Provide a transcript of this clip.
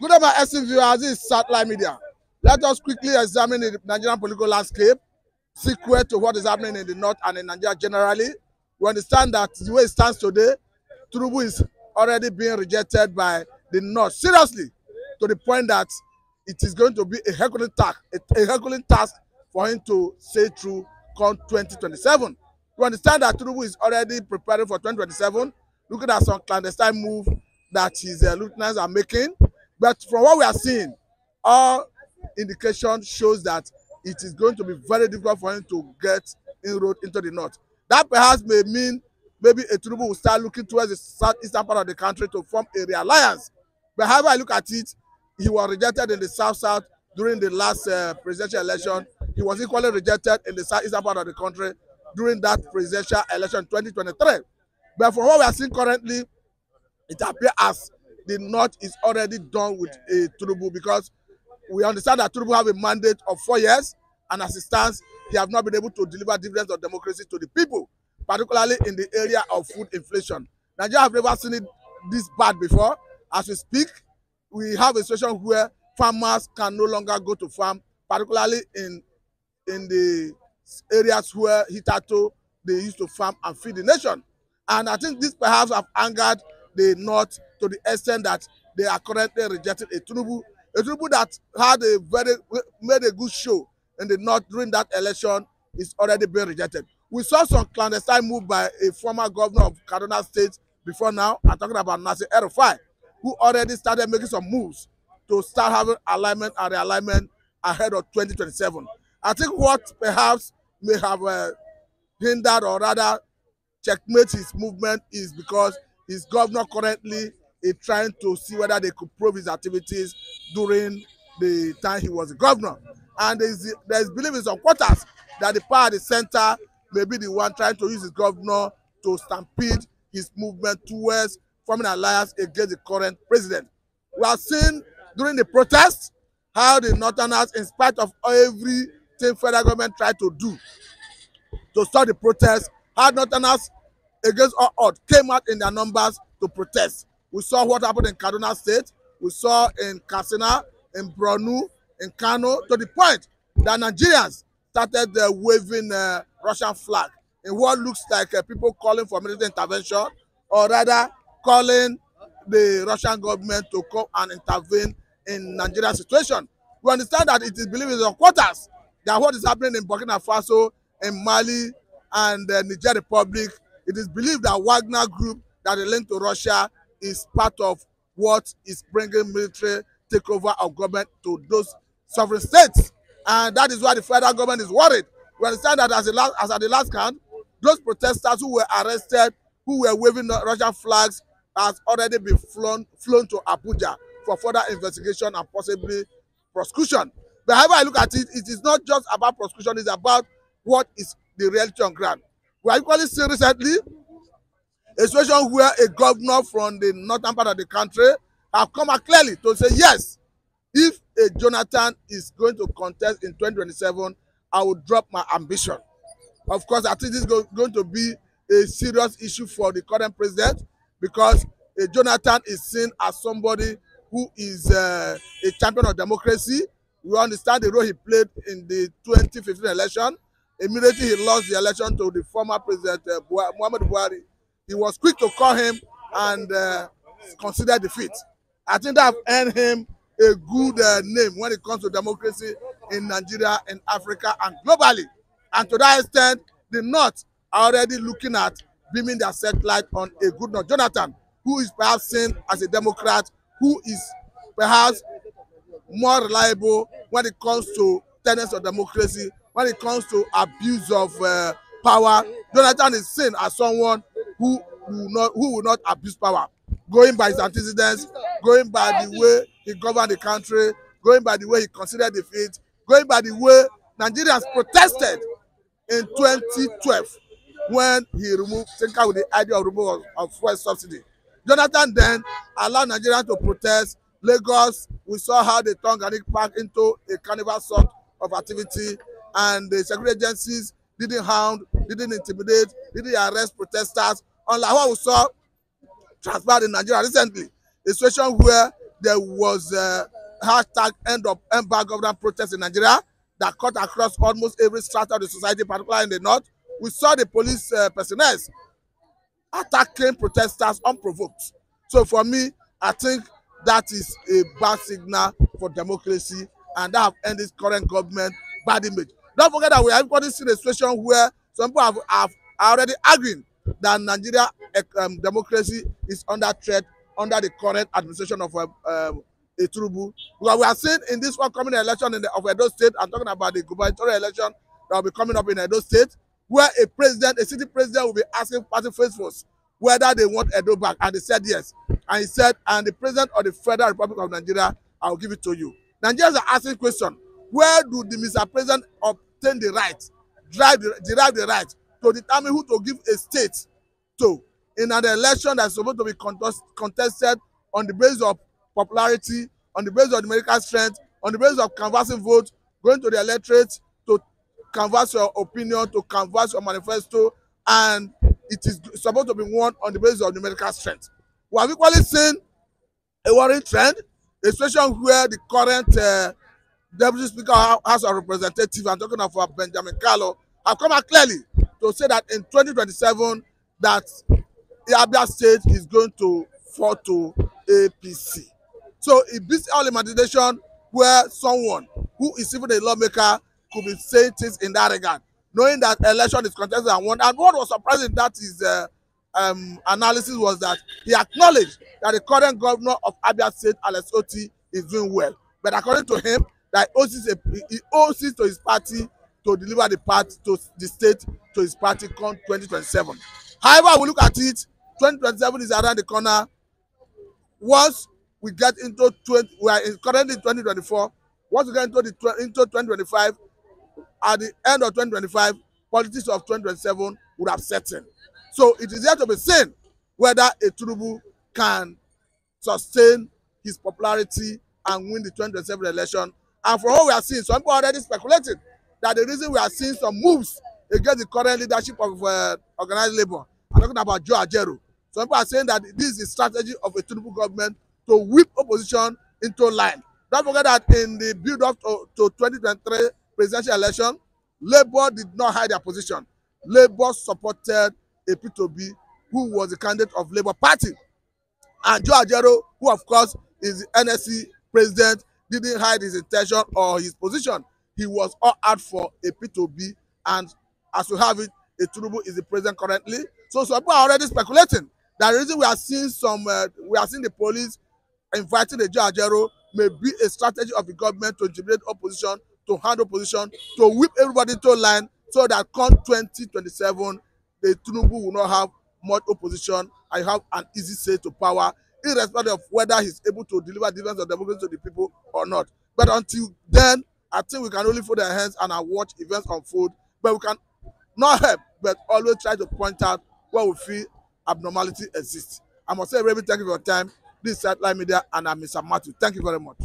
Good day, my esteemed viewers. This is Satellite Media. Let us quickly examine the Nigerian political landscape, sequel to what is happening in the north and in Nigeria generally. We understand that the way it stands today, Tinubu is already being rejected by the north seriously, to the point that it is going to be a Herculean task for him to say through come 2027. We understand that Tinubu is already preparing for 2027, looking at some clandestine move that his lieutenants are making. But from what we are seeing, all indication shows that it is going to be very difficult for him to get inroad into the north. That perhaps may mean maybe a Tinubu will start looking towards the southeastern part of the country to form a realliance. But however I look at it, he was rejected in the south during the last presidential election. He was equally rejected in the southeastern part of the country during that presidential election in 2023. But from what we are seeing currently, it appears as the north is already done with a Tinubu, because we understand that Tinubu have a mandate of 4 years, and as it stands, he have not been able to deliver dividends of democracy to the people, particularly in the area of food inflation. Nigeria have never seen it this bad before. As we speak, we have a situation where farmers can no longer go to farm, particularly in the areas where hitherto they used to farm and feed the nation. And I think this perhaps have angered the north to the extent that they are currently rejecting a Tinubu that had made a good show in the north during that election is already being rejected. We saw some clandestine move by a former governor of Kaduna State before now. I'm talking about Nasir El-Rufai, who already started making some moves to start having alignment and realignment ahead of 2027. I think what perhaps may have hindered or rather checkmate his movement is because his governor currently is trying to see whether they could probe his activities during the time he was a governor. And there's belief in some quarters that the power at the center may be the one trying to use his governor to stampede his movement towards forming an alliance against the current president. We have seen during the protests how the northerners, in spite of everything federal government tried to do to stop the protests, how northerners against all odds came out in their numbers to protest. We saw what happened in Kaduna State. We saw in Katsina, in Borno, in Kano, to the point that Nigerians started waving Russian flag in what looks like people calling for military intervention, or rather calling the Russian government to come and intervene in Nigeria's situation. We understand that it is believed in some quarters that what is happening in Burkina Faso, in Mali, and Niger Republic, it is believed that Wagner Group that is linked to Russia is part of what is bringing military takeover of government to those sovereign states. And that is why the federal government is worried. We understand that as at the last count, those protesters who were arrested, who were waving Russian flags, has already been flown to Abuja for further investigation and possibly prosecution. But however I look at it, it is not just about prosecution, it's about what is the reality on ground. We are equally seeing recently a situation where a governor from the northern part of the country have come out clearly to say, yes, if a Jonathan is going to contest in 2027, I will drop my ambition. Of course, I think this is going to be a serious issue for the current president, because a Jonathan is seen as somebody who is a champion of democracy. We understand the role he played in the 2015 election. Immediately he lost the election to the former president, Muhammadu Buhari. He was quick to call him and consider defeat. I think that earned him a good name when it comes to democracy in Nigeria, in Africa, and globally. And to that extent, the North are already looking at beaming their satellite on a Goodluck Jonathan, who is perhaps seen as a Democrat, who is perhaps more reliable when it comes to tenets of democracy, when it comes to abuse of power. Jonathan is seen as someone who will not abuse power, going by his antecedents, going by the way he governed the country, going by the way he considered defeat, going by the way Nigerians protested in 2012 when he tinkered with the idea of removal of fuel subsidy. Jonathan then allowed Nigerians to protest. Lagos, we saw how they turned Garlic Park into a carnival sort of activity, and the security agencies didn't hound, didn't intimidate, didn't arrest protesters, unlike what we saw transpired in Nigeria recently, a situation where there was a hashtag end bad government protest in Nigeria that cut across almost every strata of the society, particularly in the north. We saw the police personnel attacking protesters unprovoked. So for me, I think that is a bad signal for democracy, and that have ended this current government bad image. Don't forget that we have already seen a situation where some people have already arguing that Nigeria democracy is under threat under the current administration of Tinubu. Because we are seeing in this upcoming election of Edo State, I'm talking about the gubernatorial election that will be coming up in Edo State, where a city president will be asking party faithfuls whether they want Edo back, and they said yes. And he said, and the president of the Federal Republic of Nigeria, I will give it to you. Nigerians are asking question, where do the Mr. President obtain the right, derive the right to determine who to give a state to in an election that's supposed to be contested on the basis of popularity, on the basis of numerical strength, on the basis of canvassing votes, going to the electorate to canvass your opinion, to canvass your manifesto, and it is supposed to be won on the basis of numerical strength. We have equally seen a worrying trend, a situation where the current Deputy Speaker of House of Representatives, I'm talking about Benjamin Kalu, have come out clearly to say that in 2027 that the Abia State is going to fall to APC. So it beats all imagination where someone who is even a lawmaker could be saying things in that regard, knowing that election is contested and won. And what was surprising that his analysis was that he acknowledged that the current governor of Abia State, Alex Oti, is doing well. But according to him, that he owes it to his party to deliver the part to the state to his party come 2027. However, we look at it, 2027 is around the corner. Once we get into we are currently in 2024. Once we get into 2025, at the end of 2025, politics of 2027 would have set in. So it is yet to be seen whether a Tinubu can sustain his popularity and win the 2027 election. And from what we are seeing, some people are already speculating that the reason we are seeing some moves against the current leadership of organized labor, I'm talking about Joe Ajero. Some people are saying that this is a strategy of a Tinubu government to whip opposition into line. Don't forget that in the build-up to 2023 presidential election, Labour did not hide their position. Labour supported a P2B who was the candidate of Labour Party. And Joe Ajero, who of course is the NSC president, didn't hide his intention or his position. He was all out for a P2B, and as we have it, a Tinubu is the president currently. So some people are already speculating that the reason we are seeing the police inviting the Joe Ajero may be a strategy of the government to intimidate opposition, to handle opposition, to whip everybody into line, so that come 2027, the Tinubu will not have much opposition and have an easy say to power, irrespective of whether he's able to deliver dividends of democracy to the people or not. But until then, I think we can only fold our hands and watch events unfold, but we can not help but always try to point out where we feel abnormality exists. I must say, Remy, thank you for your time. This is Satellite Media, and I'm Mr. Matthew. Thank you very much.